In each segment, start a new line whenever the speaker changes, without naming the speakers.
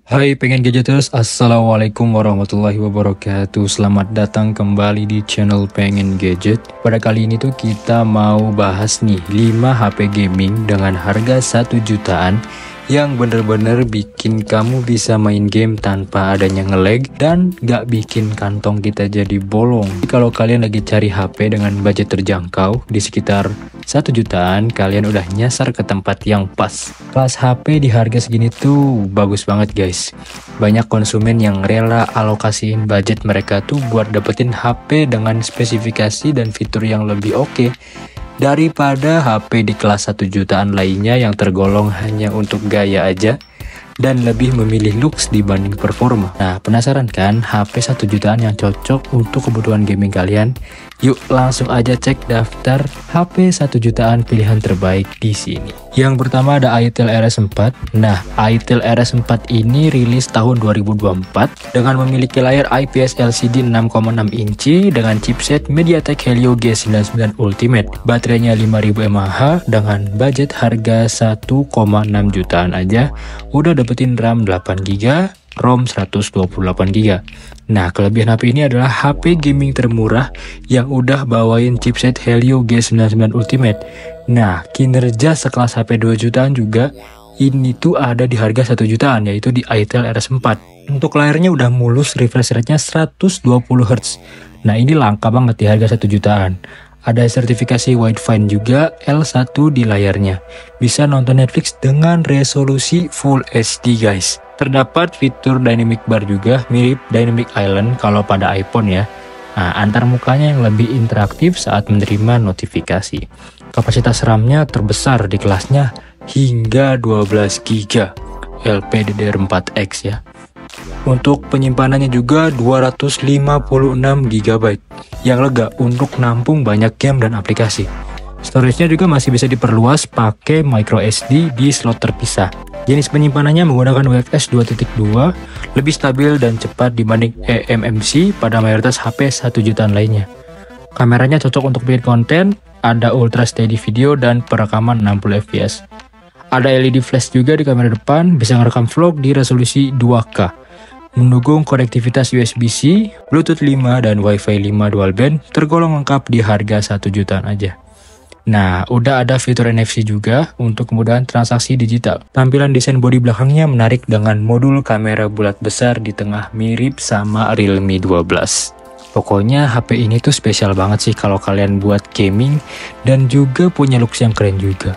Hai pengen gadgeters, assalamualaikum warahmatullahi wabarakatuh. Selamat datang kembali di channel Pengen Gadget. Pada kali ini tuh kita mau bahas nih 5 HP gaming dengan harga 1 jutaan yang bener-bener bikin kamu bisa main game tanpa adanya nge-lag dan gak bikin kantong kita jadi bolong. Jadi kalau kalian lagi cari HP dengan budget terjangkau di sekitar 1 jutaan, kalian udah nyasar ke tempat yang pas. Kelas HP di harga segini tuh bagus banget guys. Banyak konsumen yang rela alokasiin budget mereka tuh buat dapetin HP dengan spesifikasi dan fitur yang lebih oke daripada HP di kelas 1 jutaan lainnya yang tergolong hanya untuk gaya aja dan lebih memilih looks dibanding performa. Nah, penasaran kan HP 1 jutaan yang cocok untuk kebutuhan gaming kalian? Yuk langsung aja cek daftar HP 1 jutaan pilihan terbaik di sini. Yang pertama ada itel RS4. Nah, itel RS4 ini rilis tahun 2024 dengan memiliki layar IPS LCD 6,6 inci dengan chipset MediaTek Helio G99 Ultimate. Baterainya 5000 mAh dengan budget harga 1,6 jutaan aja udah dapetin RAM 8GB, ROM 128GB. Nah, kelebihan HP ini adalah HP gaming termurah yang udah bawain chipset Helio G99 Ultimate. Nah, kinerja sekelas HP 2 jutaan juga ini tuh ada di harga 1 jutaan, yaitu di itel RS4. Untuk layarnya udah mulus, refresh rate-nya 120Hz. Nah, ini langka banget di harga 1 jutaan. Ada sertifikasi Widefine juga L1 di layarnya. Bisa nonton Netflix dengan resolusi Full HD guys. Terdapat fitur Dynamic Bar juga, mirip Dynamic Island kalau pada iPhone ya. Nah, antar mukanya yang lebih interaktif saat menerima notifikasi. Kapasitas RAM-nya terbesar di kelasnya hingga 12GB LPDDR4X ya. Untuk penyimpanannya juga 256GB yang lega untuk nampung banyak game dan aplikasi. Storage-nya juga masih bisa diperluas pakai microSD di slot terpisah. Jenis penyimpanannya menggunakan UFS 2.2, lebih stabil dan cepat dibanding eMMC pada mayoritas HP 1 jutaan lainnya. Kameranya cocok untuk bikin konten, ada ultra steady video dan perekaman 60 fps. Ada LED flash juga di kamera depan, bisa ngerekam vlog di resolusi 2K. Mendukung konektivitas USB-C, Bluetooth 5 dan Wi-Fi 5 dual band, tergolong lengkap di harga 1 jutaan aja. Nah, udah ada fitur NFC juga untuk kemudahan transaksi digital. Tampilan desain bodi belakangnya menarik dengan modul kamera bulat besar di tengah mirip sama Realme 12. Pokoknya HP ini tuh spesial banget sih kalau kalian buat gaming dan juga punya looks yang keren juga.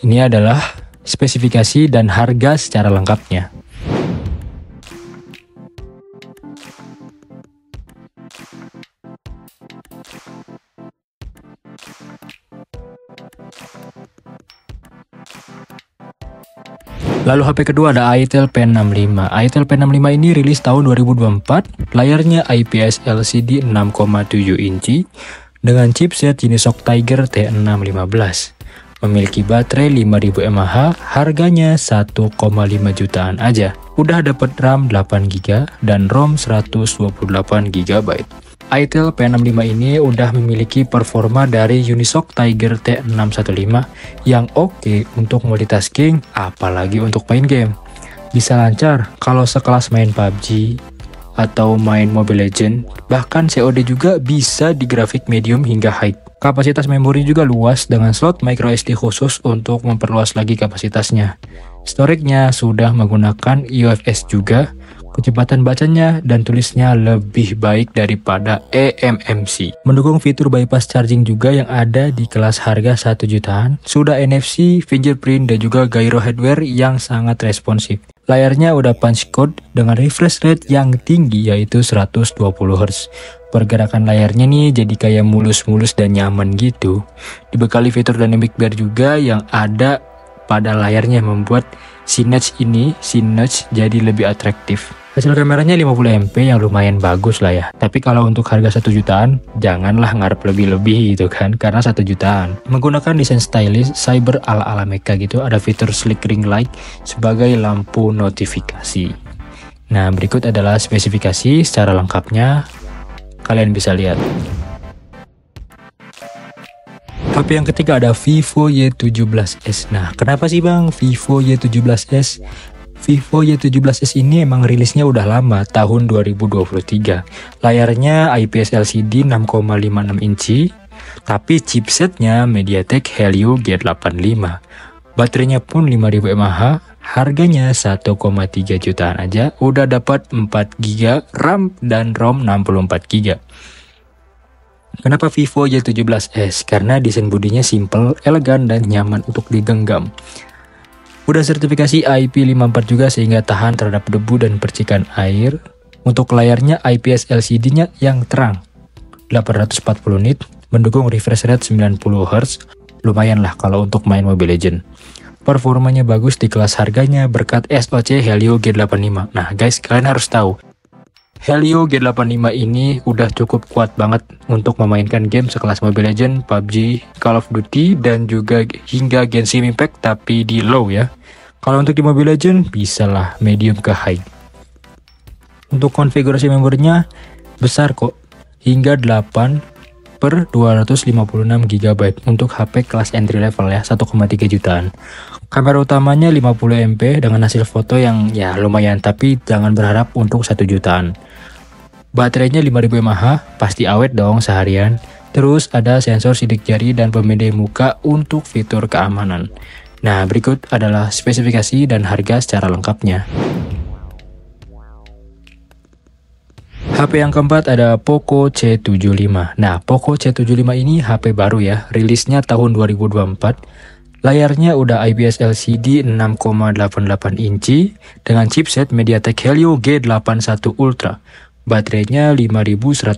Ini adalah spesifikasi dan harga secara lengkapnya. Lalu HP kedua ada itel Pen65. itel Pen65 ini rilis tahun 2024, layarnya IPS LCD 6,7 inci dengan chipset Unisoc Tiger T615. Memiliki baterai 5000 mAh, harganya 1,5 jutaan aja. Udah dapat RAM 8GB dan ROM 128GB. itel Pen65 ini udah memiliki performa dari Unisoc Tiger T615 yang oke untuk multitasking, apalagi untuk main game. Bisa lancar kalau sekelas main PUBG atau main Mobile Legends, bahkan COD juga bisa di grafik medium hingga high. Kapasitas memori juga luas dengan slot microSD khusus untuk memperluas lagi kapasitasnya. Storage-nya sudah menggunakan UFS juga. Kecepatan bacanya dan tulisnya lebih baik daripada eMMC. Mendukung fitur bypass charging juga yang ada di kelas harga 1 jutaan. Sudah NFC, fingerprint, dan juga gyro hardware yang sangat responsif. Layarnya udah punch code dengan refresh rate yang tinggi yaitu 120Hz. Pergerakan layarnya nih jadi kayak mulus-mulus dan nyaman gitu. Dibekali fitur Dynamic Bar juga yang ada pada layarnya membuat Cinecch jadi lebih atraktif. Hasil kameranya 50MP yang lumayan bagus lah ya. Tapi kalau untuk harga 1 jutaan, janganlah ngarep lebih-lebih gitu kan, karena 1 jutaan. Menggunakan desain stylish, cyber ala-ala mecha gitu, ada fitur sleek ring light sebagai lampu notifikasi. Nah, berikut adalah spesifikasi secara lengkapnya. Kalian bisa lihat. HP yang ketiga ada Vivo Y17s. Nah, kenapa sih bang Vivo Y17s? Vivo Y17s ini emang rilisnya udah lama, tahun 2023. Layarnya IPS LCD 6,56 inci, tapi chipsetnya MediaTek Helio G85. Baterainya pun 5000 mAh, harganya 1,3 jutaan aja, udah dapat 4GB RAM dan ROM 64GB. Kenapa Vivo Y17s? Karena desain bodinya simple, elegan, dan nyaman untuk digenggam. Udah sertifikasi IP54 juga sehingga tahan terhadap debu dan percikan air. Untuk layarnya IPS LCD-nya yang terang, 840 nit, mendukung refresh rate 90Hz. Lumayan lah kalau untuk main Mobile Legends. Performanya bagus di kelas harganya berkat SoC Helio G85. Nah guys, kalian harus tahu, Helio G85 ini udah cukup kuat banget untuk memainkan game sekelas Mobile Legends, PUBG, Call of Duty, dan juga hingga Genshin Impact tapi di low ya. Kalau untuk di Mobile Legends, bisalah medium ke high. Untuk konfigurasi memorinya besar kok, hingga 8/256GB untuk HP kelas entry level ya, 1,3 jutaan. Kamera utamanya 50MP dengan hasil foto yang ya lumayan, tapi jangan berharap untuk 1 jutaan. Baterainya 5000 mAh, pasti awet dong seharian. Terus ada sensor sidik jari dan pemindai muka untuk fitur keamanan. Nah, berikut adalah spesifikasi dan harga secara lengkapnya. HP yang keempat ada Poco C75. Nah, Poco C75 ini HP baru ya, rilisnya tahun 2024. Layarnya udah IPS LCD 6,88 inci dengan chipset MediaTek Helio G81 Ultra. Baterainya 5160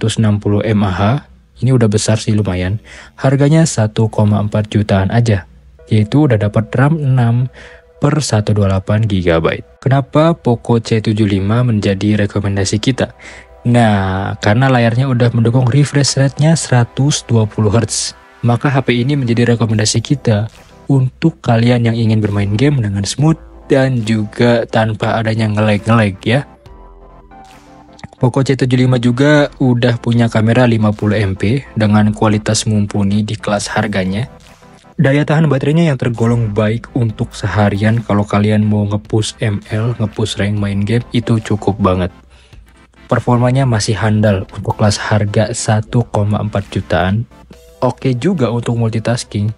mAh, ini udah besar sih lumayan. Harganya 1,4 jutaan aja, yaitu udah dapat RAM 6/128GB. Kenapa Poco C75 menjadi rekomendasi kita? Nah, karena layarnya udah mendukung refresh rate-nya 120Hz. Maka HP ini menjadi rekomendasi kita untuk kalian yang ingin bermain game dengan smooth dan juga tanpa adanya nge-lag ya. Poco C75 juga udah punya kamera 50MP dengan kualitas mumpuni di kelas harganya. Daya tahan baterainya yang tergolong baik untuk seharian kalau kalian mau nge-push ML, nge-push rank main game itu cukup banget. Performanya masih handal untuk kelas harga 1,4 jutaan. Oke juga untuk multitasking.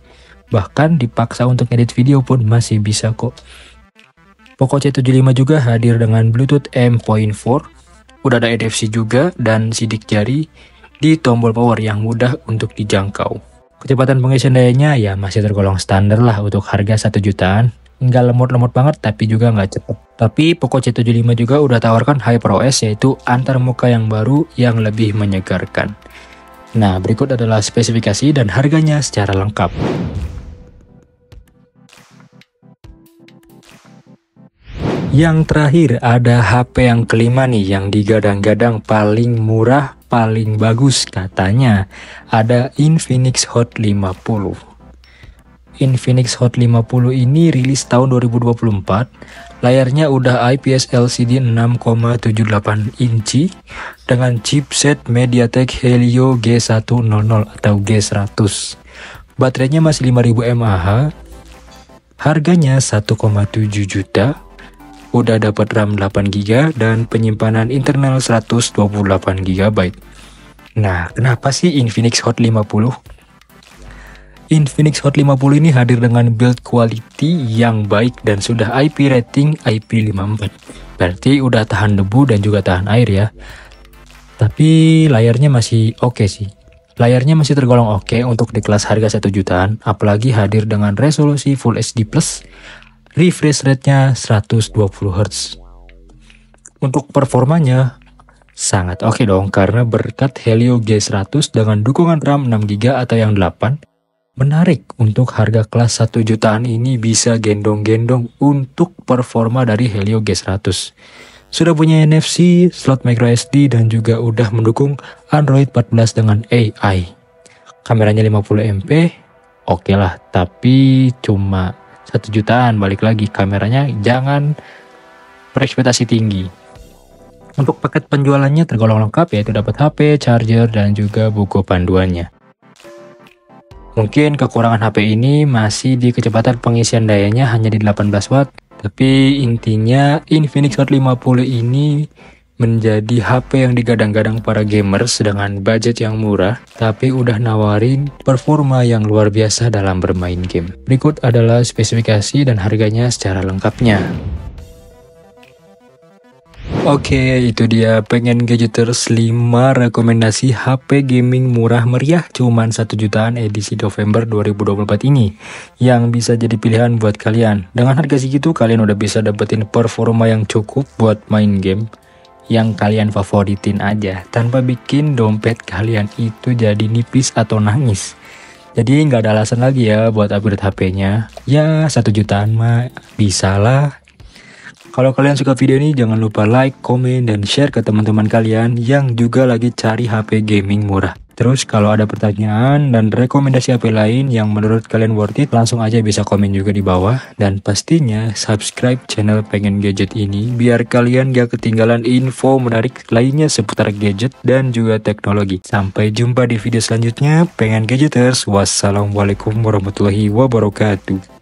Bahkan dipaksa untuk edit video pun masih bisa kok. Poco C75 juga hadir dengan Bluetooth M.4. Udah ada NFC juga dan sidik jari di tombol power yang mudah untuk dijangkau. Kecepatan pengisian dayanya ya masih tergolong standar lah untuk harga 1 jutaan. Nggak lemot-lemot banget tapi juga nggak cepet. Tapi Poco C75 juga udah tawarkan HyperOS, yaitu antarmuka yang baru yang lebih menyegarkan. Nah, berikut adalah spesifikasi dan harganya secara lengkap. Yang terakhir ada HP yang kelima nih yang digadang-gadang paling murah, paling bagus katanya. Ada Infinix Hot 50. Infinix Hot 50 ini rilis tahun 2024. Layarnya udah IPS LCD 6,78 inci dengan chipset MediaTek Helio G100 atau G100. Baterainya masih 5000 mAh. Harganya 1,7 juta. Udah dapat RAM 8GB dan penyimpanan internal 128GB. Nah, kenapa sih Infinix Hot 50? Infinix Hot 50 ini hadir dengan build quality yang baik dan sudah IP rating IP54. Berarti udah tahan debu dan juga tahan air ya. Tapi layarnya masih oke sih. Layarnya masih tergolong oke untuk di kelas harga 1 jutaan, apalagi hadir dengan resolusi Full HD+. Refresh rate-nya 120Hz. Untuk performanya sangat oke dong karena berkat Helio G100 dengan dukungan RAM 6GB atau yang 8. Menarik untuk harga kelas 1 jutaan ini bisa gendong-gendong untuk performa dari Helio G100. Sudah punya NFC, slot microSD dan juga udah mendukung Android 14 dengan AI. Kameranya 50MP, oke lah, tapi cuma 1 jutaan. Balik lagi, kameranya jangan berekspektasi tinggi. Untuk paket penjualannya tergolong lengkap, yaitu dapat HP, charger, dan juga buku panduannya. Mungkin kekurangan HP ini masih di kecepatan pengisian dayanya hanya di 18 watt. Tapi intinya Infinix Hot 50 ini menjadi HP yang digadang-gadang para gamers dengan budget yang murah, tapi udah nawarin performa yang luar biasa dalam bermain game. Berikut adalah spesifikasi dan harganya secara lengkapnya. Oke, itu dia Pengen Gadgeters 5 rekomendasi HP gaming murah meriah cuman 1 jutaan edisi November 2024 ini yang bisa jadi pilihan buat kalian. Dengan harga segitu kalian udah bisa dapetin performa yang cukup buat main game yang kalian favoritin aja tanpa bikin dompet kalian itu jadi nipis atau nangis. Jadi nggak ada alasan lagi ya buat upgrade HP-nya. Ya 1 jutaan mah bisa lah. Kalau kalian suka video ini, jangan lupa like, komen, dan share ke teman-teman kalian yang juga lagi cari HP gaming murah. Terus kalau ada pertanyaan dan rekomendasi HP lain yang menurut kalian worth it, langsung aja bisa komen juga di bawah. Dan pastinya subscribe channel Pengen Gadget ini biar kalian gak ketinggalan info menarik lainnya seputar gadget dan juga teknologi. Sampai jumpa di video selanjutnya, Pengen Gadgeters. Wassalamualaikum warahmatullahi wabarakatuh.